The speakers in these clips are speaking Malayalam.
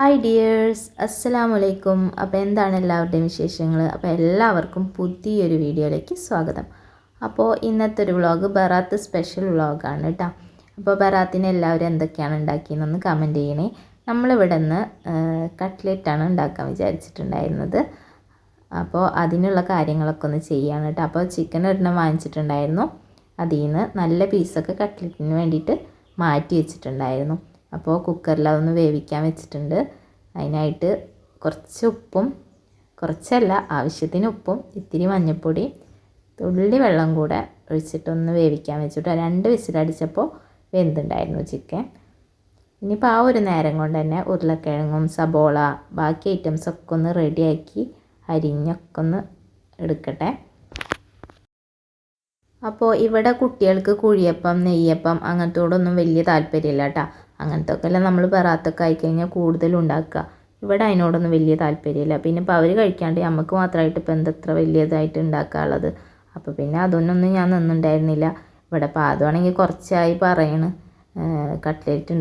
ഹായ് ഡിയേഴ്സ്, അസ്സലാമു അലൈക്കും. അപ്പോൾ എന്താണ് എല്ലാവരുടെയും വിശേഷങ്ങൾ? അപ്പോൾ എല്ലാവർക്കും പുതിയൊരു വീഡിയോയിലേക്ക് സ്വാഗതം. അപ്പോൾ ഇന്നത്തെ ഒരു വ്ളോഗ് ബറാത്ത് സ്പെഷ്യൽ വ്ളോഗാണ് കേട്ടോ. അപ്പോൾ ബറാത്തിന് എല്ലാവരും എന്തൊക്കെയാണ് ഉണ്ടാക്കിയെന്നൊന്ന് കമൻറ്റ് ചെയ്യണേ. നമ്മളിവിടെ നിന്ന് കട്ട്ലെറ്റാണ് ഉണ്ടാക്കാൻ വിചാരിച്ചിട്ടുണ്ടായിരുന്നത്. അപ്പോൾ അതിനുള്ള കാര്യങ്ങളൊക്കെ ഒന്ന് ചെയ്യാണ് കേട്ടോ. അപ്പോൾ ചിക്കൻ ഒരെണ്ണം വാങ്ങിച്ചിട്ടുണ്ടായിരുന്നു. അതിൽ നിന്ന് നല്ല പീസൊക്കെ കട്ട്ലെറ്റിന് വേണ്ടിയിട്ട് മാറ്റി വെച്ചിട്ടുണ്ടായിരുന്നു. അപ്പോൾ കുക്കറിൽ അതൊന്ന് വേവിക്കാൻ വെച്ചിട്ടുണ്ട്. അതിനായിട്ട് കുറച്ച് ഉപ്പും, കുറച്ചല്ല ആവശ്യത്തിന് ഉപ്പും ഇത്തിരി മഞ്ഞൾപ്പൊടി തുള്ളി വെള്ളം കൂടെ ഒഴിച്ചിട്ടൊന്ന് വേവിക്കാൻ വെച്ചിട്ട് 2 വിസിലടിച്ചപ്പോൾ വെന്തുണ്ടായിരുന്നു ചിക്കൻ. ഇനിയിപ്പോൾ ആ ഒരു നേരം കൊണ്ട് തന്നെ ഉരുളക്കിഴങ്ങും സബോള ബാക്കി ഐറ്റംസൊക്കെ ഒന്ന് റെഡിയാക്കി അരിഞ്ഞൊക്കെ ഒന്ന് എടുക്കട്ടെ. അപ്പോൾ ഇവിടെ കുട്ടികൾക്ക് കുഴിയപ്പം, നെയ്യപ്പം അങ്ങനത്തോടൊന്നും വലിയ താല്പര്യമില്ല കേട്ടോ. അങ്ങനത്തെ ഒക്കെ എല്ലാം നമ്മൾ ബറാത്തൊക്കെ ആയിക്കഴിഞ്ഞാൽ കൂടുതലും ഉണ്ടാക്കുക. ഇവിടെ അതിനോടൊന്നും വലിയ താല്പര്യമില്ല. പിന്നെ ഇപ്പോൾ അവർ കഴിക്കാണ്ട് നമുക്ക് മാത്രമായിട്ട് ഇപ്പോൾ എന്തത്ര വലിയതായിട്ട് ഉണ്ടാക്കാനുള്ളത്. അപ്പോൾ പിന്നെ അതൊന്നും ഞാൻ നിന്നുണ്ടായിരുന്നില്ല. ഇവിടെ പാദമാണെങ്കിൽ കുറച്ചായി പറയണ് കട്ട്ലേറ്റ്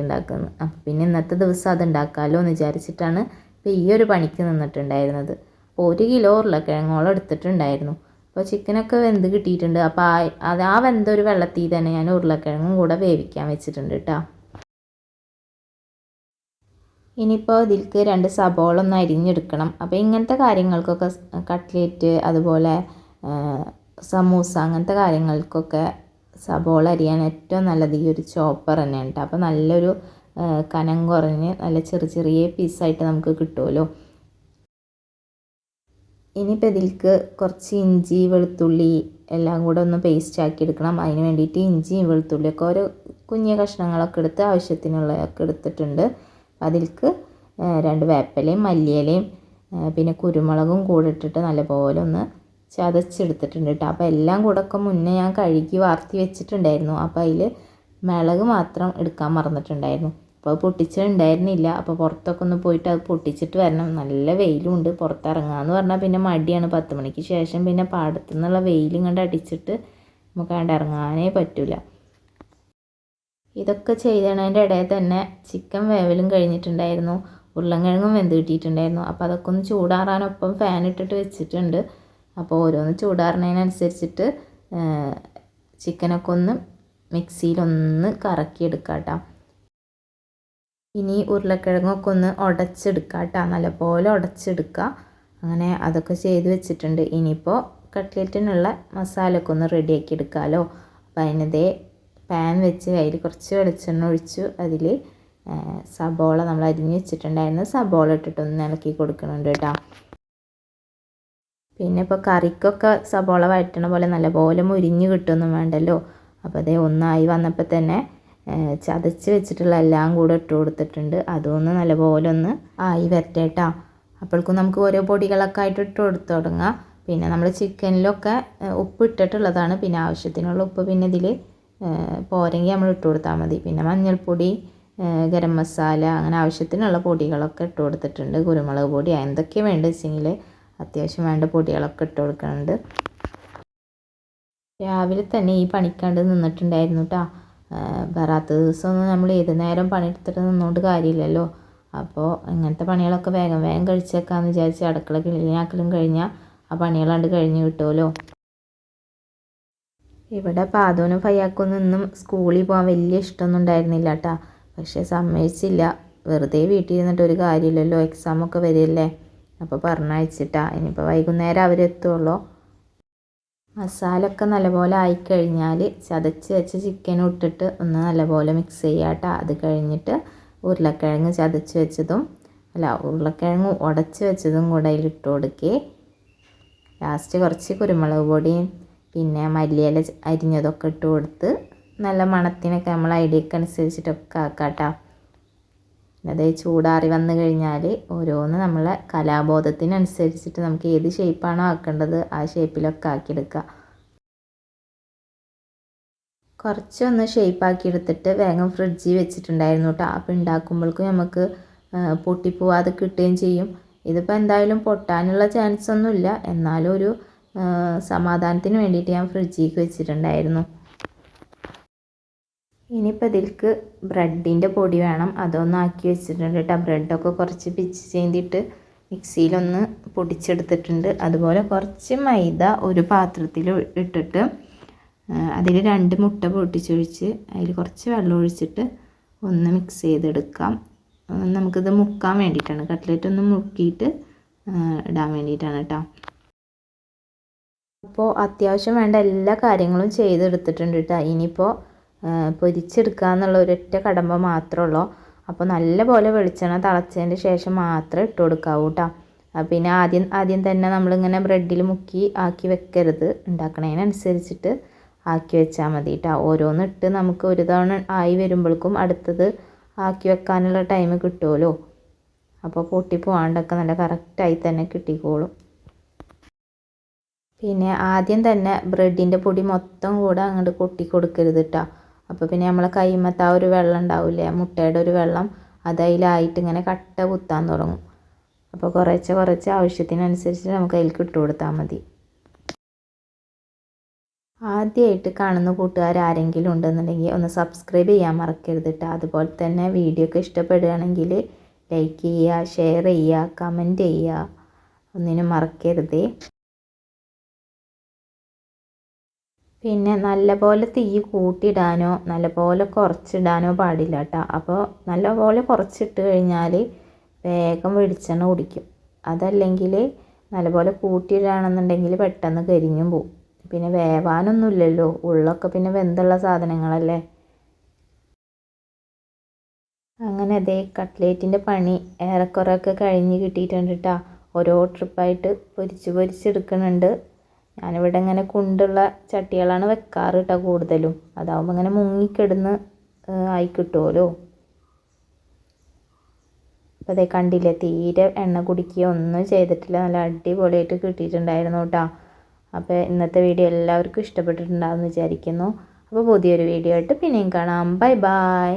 ഉണ്ടാക്കുമെന്ന്. അപ്പോൾ പിന്നെ ഇന്നത്തെ ദിവസം അത് ഉണ്ടാക്കാമല്ലോ എന്ന് വിചാരിച്ചിട്ടാണ് ഇപ്പോൾ ഈ ഒരു പണിക്ക് നിന്നിട്ടുണ്ടായിരുന്നത്. അപ്പോൾ 1 കിലോ ഉരുളക്കിഴങ്ങോളം എടുത്തിട്ടുണ്ടായിരുന്നു. അപ്പോൾ ചിക്കനൊക്കെ വെന്ത് കിട്ടിയിട്ടുണ്ട്. അപ്പോൾ ആ വെന്തൊരു വെള്ളത്തിൽ തന്നെ ഞാൻ ഉരുളക്കിഴങ്ങും കൂടെ വേവിക്കാൻ വെച്ചിട്ടുണ്ട് കേട്ടോ. ഇനിയിപ്പോൾ ഇതിലേക്ക് 2 സബോള ഒന്ന് അരിഞ്ഞെടുക്കണം. അപ്പോൾ ഇങ്ങനത്തെ കാര്യങ്ങൾക്കൊക്കെ കട്ട്ലേറ്റ് അതുപോലെ സമൂസ അങ്ങനത്തെ കാര്യങ്ങൾക്കൊക്കെ സബോള അരിയാൻ ഏറ്റവും നല്ലത് ഈ ഒരു ചോപ്പർ തന്നെയാണ് കേട്ടോ. അപ്പോൾ നല്ലൊരു കനം കുറഞ്ഞ് നല്ല ചെറിയ പീസായിട്ട് നമുക്ക് കിട്ടുമല്ലോ. ഇനിയിപ്പോൾ ഇതിലേക്ക് കുറച്ച് ഇഞ്ചി വെളുത്തുള്ളി എല്ലാം കൂടെ ഒന്ന് പേസ്റ്റ് ആക്കി എടുക്കണം. അതിന് വേണ്ടിയിട്ട് ഇഞ്ചിയും വെളുത്തുള്ളിയൊക്കെ ഓരോ കുഞ്ഞു കഷ്ണങ്ങളൊക്കെ എടുത്ത് ആവശ്യത്തിനുള്ളതൊക്കെ എടുത്തിട്ടുണ്ട്. അതിലേക്ക് 2 വേപ്പിലയും മല്ലിയിലയും പിന്നെ കുരുമുളകും കൂടെ ഇട്ടിട്ട് നല്ലപോലെ ഒന്ന് ചതച്ചെടുത്തിട്ടുണ്ട് കേട്ടോ. അപ്പോൾ എല്ലാം കൂടെ ഒക്കെ മുന്നേ ഞാൻ കഴുകി വാർത്തി വെച്ചിട്ടുണ്ടായിരുന്നു. അപ്പോൾ അതിൽ മിളക് മാത്രം എടുക്കാൻ മറന്നിട്ടുണ്ടായിരുന്നു. അപ്പോൾ പൊട്ടിച്ചിട്ടുണ്ടായിരുന്നില്ല. അപ്പോൾ പുറത്തൊക്കെ ഒന്ന് പോയിട്ട് അത് പൊട്ടിച്ചിട്ട് വരണം. നല്ല വെയിലുണ്ട്. പുറത്തിറങ്ങാമെന്ന് പറഞ്ഞാൽ പിന്നെ മടിയാണ്. 10 മണിക്ക് ശേഷം പിന്നെ പാടത്തു നിന്നുള്ള വെയിലും കണ്ട് അടിച്ചിട്ട് നമുക്ക് കണ്ട് ഇറങ്ങാനേ പറ്റില്ല. ഇതൊക്കെ ചെയ്തതിൻ്റെ ഇടയിൽ തന്നെ ചിക്കൻ വേവലും കഴിഞ്ഞിട്ടുണ്ടായിരുന്നു. ഉരുളക്കിഴങ്ങും വെന്ത് കിട്ടിയിട്ടുണ്ടായിരുന്നു. അപ്പോൾ അതൊക്കെ ഒന്ന് ചൂടാറാനൊപ്പം ഫാൻ ഇട്ടിട്ട് വെച്ചിട്ടുണ്ട്. അപ്പോൾ ഓരോന്ന് ചൂടാറുന്നതിനനുസരിച്ചിട്ട് ചിക്കനൊക്കെ ഒന്ന് മിക്സിയിലൊന്ന് കറക്കിയെടുക്കാം കേട്ടോ. ഇനി ഉരുളക്കിഴങ്ങൊക്കെ ഒന്ന് ഉടച്ചെടുക്കുക കേട്ടോ. നല്ലപോലെ ഉടച്ചെടുക്കുക. അങ്ങനെ അതൊക്കെ ചെയ്ത് വെച്ചിട്ടുണ്ട്. ഇനിയിപ്പോൾ കട്ട്ലേറ്റിനുള്ള മസാലയൊക്കെ ഒന്ന് റെഡിയാക്കി എടുക്കാമല്ലോ. അപ്പോൾ അതിനതേ പാൻ വെച്ച് അതിൽ കുറച്ച് വെളിച്ചെണ്ണ ഒഴിച്ചു അതിൽ സബോള നമ്മൾ അരിഞ്ഞ് വെച്ചിട്ടുണ്ടായിരുന്നു സബോള ഇട്ടിട്ടൊന്ന് ഇളക്കി കൊടുക്കുന്നുണ്ട് കേട്ടോ. പിന്നെ ഇപ്പോൾ കറിക്കൊക്കെ സബോള വഴറ്റണ പോലെ നല്ലപോലെ മുരിഞ്ഞ് കിട്ടുമൊന്നും വേണ്ടല്ലോ. അപ്പോൾ അതേ ഒന്നായി വന്നപ്പോൾ തന്നെ ചതച്ച് വെച്ചിട്ടുള്ള എല്ലാം കൂടെ ഇട്ട് കൊടുത്തിട്ടുണ്ട്. അതൊന്ന് നല്ലപോലെ ഒന്ന് ആയി വരട്ടെ കേട്ടോ. അപ്പോഴേക്കും നമുക്ക് ഓരോ പൊടികളൊക്കെ ആയിട്ട് ഇട്ട് കൊടുത്ത് തുടങ്ങാം. പിന്നെ നമ്മൾ ചിക്കനിലൊക്കെ ഉപ്പ് ഇട്ടിട്ടുള്ളതാണ്. പിന്നെ ആവശ്യത്തിനുള്ള ഉപ്പ് പിന്നെ ഇതിൽ പോരെങ്കിൽ നമ്മൾ ഇട്ട് കൊടുത്താൽ മതി. പിന്നെ മഞ്ഞൾപ്പൊടി, ഗരം മസാല അങ്ങനെ ആവശ്യത്തിനുള്ള പൊടികളൊക്കെ ഇട്ട് കൊടുത്തിട്ടുണ്ട്. കുരുമുളക് പൊടി എന്തൊക്കെ വേണ്ടത് വെച്ചെങ്കിൽ അത്യാവശ്യം വേണ്ട പൊടികളൊക്കെ ഇട്ട് കൊടുക്കുന്നുണ്ട്. രാവിലെ തന്നെ ഈ പണിക്കാണ്ട് നിന്നിട്ടുണ്ടായിരുന്നു കേട്ടോ. ബറാത്ത് ദിവസമൊന്നും നമ്മൾ ഏത് നേരം പണിയെടുത്തിട്ട് നിന്നുകൊണ്ട് കാര്യമില്ലല്ലോ. അപ്പോൾ ഇങ്ങനത്തെ പണികളൊക്കെ വേഗം കഴിച്ചേക്കാമെന്ന് വിചാരിച്ച് അടുക്കള ക്ലീനാക്കലും കഴിഞ്ഞാൽ ആ പണികളാണ്ട് കഴിഞ്ഞ് കിട്ടുമല്ലോ. ഇവിടെ പാദൂനും ഫയ്യാക്കൊന്നും ഇന്നും സ്കൂളിൽ പോകാൻ വലിയ ഇഷ്ടമൊന്നും ഉണ്ടായിരുന്നില്ല കേട്ടോ. പക്ഷേ സമ്മതിച്ചില്ല. വെറുതെ വീട്ടിൽ ഇരുന്നിട്ട് ഒരു കാര്യമില്ലല്ലോ, എക്സാമൊക്കെ വരില്ലേ. അപ്പോൾ പറഞ്ഞയച്ചിട്ടാ. ഇനിയിപ്പോൾ വൈകുന്നേരം അവരെത്തുള്ളൂ. മസാല ഒക്കെ നല്ലപോലെ ആയിക്കഴിഞ്ഞാൽ ചതച്ച് വെച്ച് ചിക്കനും ഇട്ടിട്ട് ഒന്ന് നല്ലപോലെ മിക്സ് ചെയ്യുക കേട്ടോ. അത് കഴിഞ്ഞിട്ട് ഉരുളക്കിഴങ്ങ് ചതച്ച് വെച്ചതും ഉരുളക്കിഴങ്ങ് ഉടച്ച് വെച്ചതും കൂടെ അതിലിട്ട് കൊടുക്കുക. ലാസ്റ്റ് കുറച്ച് കുരുമുളക് പൊടിയും പിന്നെ മല്ലിയില അരിഞ്ഞതൊക്കെ ഇട്ട് കൊടുത്ത് നല്ല മണത്തിനൊക്കെ നമ്മൾ ഐഡിയക്ക് അനുസരിച്ചിട്ടൊക്കെ ആക്കാം കേട്ടോ. അതേ ചൂടാറി വന്നു കഴിഞ്ഞാൽ ഓരോന്ന് നമ്മളെ കലാബോധത്തിനനുസരിച്ചിട്ട് നമുക്ക് ഏത് ഷേപ്പാണോ ആക്കേണ്ടത് ആ ഷേപ്പിലൊക്കെ ആക്കിയെടുക്കുക. കുറച്ചൊന്ന് ഷേപ്പാക്കി എടുത്തിട്ട് വേഗം ഫ്രിഡ്ജിൽ വെച്ചിട്ടുണ്ടായിരുന്നു കേട്ടോ. അപ്പോൾ ഉണ്ടാക്കുമ്പോഴേക്കും നമുക്ക് പൊട്ടിപ്പോവാതെ കിട്ടുകയും ചെയ്യും. ഇതിപ്പോൾ എന്തായാലും പൊട്ടാനുള്ള ചാൻസ് ഒന്നുമില്ല. എന്നാലും ഒരു സമാധാനത്തിന് വേണ്ടിയിട്ട് ഞാൻ ഫ്രിഡ്ജിലേക്ക് വെച്ചിട്ടുണ്ടായിരുന്നു. ഇനിയിപ്പോൾ ഇതിലേക്ക് ബ്രെഡിൻ്റെ പൊടി വേണം, അതൊന്ന് ആക്കി വെച്ചിട്ടുണ്ട് കേട്ടോ. ബ്രെഡൊക്കെ കുറച്ച് പിച്ച് ചെയ്തിട്ട് മിക്സിയിലൊന്ന് പൊടിച്ചെടുത്തിട്ടുണ്ട്. അതുപോലെ കുറച്ച് മൈദ ഒരു പാത്രത്തിൽ ഇട്ടിട്ട് അതിൽ 2 മുട്ട പൊട്ടിച്ചൊഴിച്ച് അതിൽ കുറച്ച് വെള്ളം ഒഴിച്ചിട്ട് ഒന്ന് മിക്സ് ചെയ്തെടുക്കാം. നമുക്കിത് മുക്കാൻ വേണ്ടിയിട്ടാണ്, കട്ട്ലറ്റ് ഒന്ന് മുക്കിയിട്ട് ഇടാൻ വേണ്ടിയിട്ടാണ് കേട്ടോ. അപ്പോൾ അത്യാവശ്യം വേണ്ട എല്ലാ കാര്യങ്ങളും ചെയ്തെടുത്തിട്ടുണ്ട് കേട്ടോ. ഇനിയിപ്പോൾ പൊരിച്ചെടുക്കുക എന്നുള്ള ഒരൊറ്റ കടമ്പ മാത്രമേ ഉള്ളൂ. അപ്പോൾ നല്ലപോലെ വെളിച്ചെണ്ണ തിളച്ചതിൻ്റെ ശേഷം മാത്രമേ ഇട്ട് കൊടുക്കാവൂ കേട്ടോ. പിന്നെ ആദ്യം തന്നെ നമ്മളിങ്ങനെ ബ്രെഡിൽ മുക്കി ആക്കി വെക്കരുത്, ഉണ്ടാക്കണതിനനുസരിച്ചിട്ട് ആക്കി വെച്ചാൽ മതി കേട്ടോ. ഓരോന്ന് ഇട്ട് നമുക്ക് ഒരു തവണ ആയി വരുമ്പോഴേക്കും അടുത്തത് ആക്കി വെക്കാനുള്ള ടൈം കിട്ടുമല്ലോ. അപ്പോൾ പൊട്ടി പോകാണ്ടൊക്കെ നല്ല കറക്റ്റായി തന്നെ കിട്ടിക്കോളും. പിന്നെ ആദ്യം തന്നെ ബ്രെഡിൻ്റെ പൊടി മൊത്തം കൂടെ അങ്ങോട്ട് കൊട്ടി കൊടുക്കരുത് കേട്ടോ. അപ്പോൾ പിന്നെ നമ്മളെ കൈമത്ത് ആ ഒരു വെള്ളം ഉണ്ടാവില്ലേ, മുട്ടയുടെ ഒരു വെള്ളം, അതിലായിട്ട് ഇങ്ങനെ കട്ട കുത്താൻ തുടങ്ങും. അപ്പോൾ കുറച്ച് ആവശ്യത്തിനനുസരിച്ച് നമുക്ക് അതിലേക്ക് ഇട്ട് കൊടുത്താൽ മതി. ആദ്യമായിട്ട് കാണുന്ന കൂട്ടുകാർ ആരെങ്കിലും ഉണ്ടെന്നുണ്ടെങ്കിൽ ഒന്ന് സബ്സ്ക്രൈബ് ചെയ്യാൻ മറക്കരുത് കേട്ടോ. അതുപോലെ തന്നെ വീഡിയോ ഒക്കെ ഇഷ്ടപ്പെടുകയാണെങ്കിൽ ലൈക്ക് ചെയ്യുക, ഷെയർ ചെയ്യുക, കമൻറ്റ് ചെയ്യുക, ഒന്നിനും മറക്കരുതേ. പിന്നെ നല്ലപോലെ തീ കൂട്ടിയിടാനോ നല്ലപോലെ കുറച്ചിടാനോ പാടില്ല കേട്ടോ. അപ്പോൾ നല്ലപോലെ കുറച്ചിട്ട് കഴിഞ്ഞാൽ വേഗം വെളിച്ചെണ്ണ കുടിക്കും. അതല്ലെങ്കിൽ നല്ലപോലെ കൂട്ടിയിടുകയാണെന്നുണ്ടെങ്കിൽ പെട്ടെന്ന് കരിഞ്ഞും പോവും. പിന്നെ വേവാനൊന്നുമില്ലല്ലോ, ഉള്ളൊക്കെ പിന്നെ വെന്തുള്ള സാധനങ്ങളല്ലേ. അങ്ങനെ അതേ കട്ട്ലേറ്റിൻ്റെ പണി ഏറെക്കുറെയൊക്കെ കഴിഞ്ഞ് കിട്ടിയിട്ടുണ്ട് കേട്ടോ. ഓരോ ട്രിപ്പായിട്ട് പൊരിച്ചെടുക്കുന്നുണ്ട്. ഞാനിവിടെ ഇങ്ങനെ കുണ്ടുള്ള ചട്ടികളാണ് വെക്കാറ് കേട്ടോ കൂടുതലും. അതാവുമ്പോൾ ഇങ്ങനെ മുങ്ങിക്കിടന്ന് ആയി കിട്ടുമല്ലോ. അപ്പോൾ അതേ കണ്ടില്ലേ, തീരെ എണ്ണ കുടിക്കുകയോ ഒന്നും ചെയ്തിട്ടില്ല, നല്ല അടിപൊളിയായിട്ട് കിട്ടിയിട്ടുണ്ടായിരുന്നു കേട്ടോ. അപ്പോൾ ഇന്നത്തെ വീഡിയോ എല്ലാവർക്കും ഇഷ്ടപ്പെട്ടിട്ടുണ്ടാകുമെന്ന് വിചാരിക്കുന്നു. അപ്പോൾ പുതിയൊരു വീഡിയോ ആയിട്ട് പിന്നെയും കാണാം. Bye bye.